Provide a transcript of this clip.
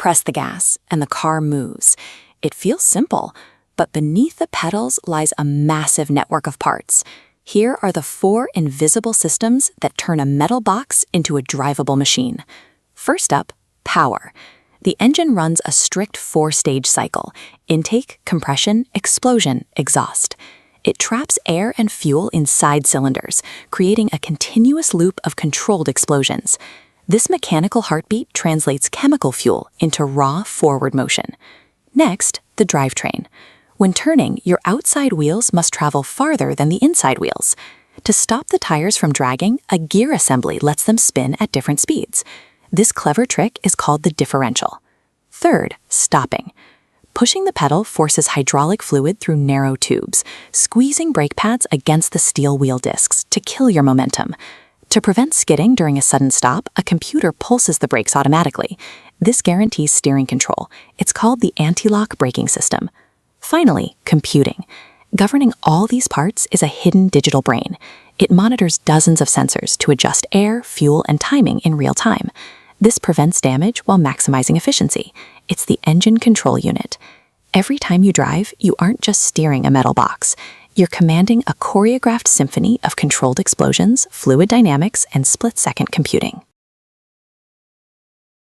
Press the gas, and the car moves. It feels simple, but beneath the pedals lies a massive network of parts. Here are the 4 invisible systems that turn a metal box into a drivable machine. First up, power. The engine runs a strict 4-stage cycle: intake, compression, explosion, exhaust. It traps air and fuel inside cylinders, creating a continuous loop of controlled explosions. This mechanical heartbeat translates chemical fuel into raw forward motion. Next, the drivetrain. When turning, your outside wheels must travel farther than the inside wheels. To stop the tires from dragging, a gear assembly lets them spin at different speeds. This clever trick is called the differential. Third, stopping. Pushing the pedal forces hydraulic fluid through narrow tubes, squeezing brake pads against the steel wheel discs to kill your momentum. To prevent skidding during a sudden stop, a computer pulses the brakes automatically. This guarantees steering control. It's called the anti-lock braking system. Finally, computing. Governing all these parts is a hidden digital brain. It monitors dozens of sensors to adjust air, fuel, and timing in real time. This prevents damage while maximizing efficiency. It's the engine control unit. Every time you drive, you aren't just steering a metal box. You're commanding a choreographed symphony of controlled explosions, fluid dynamics, and split-second computing.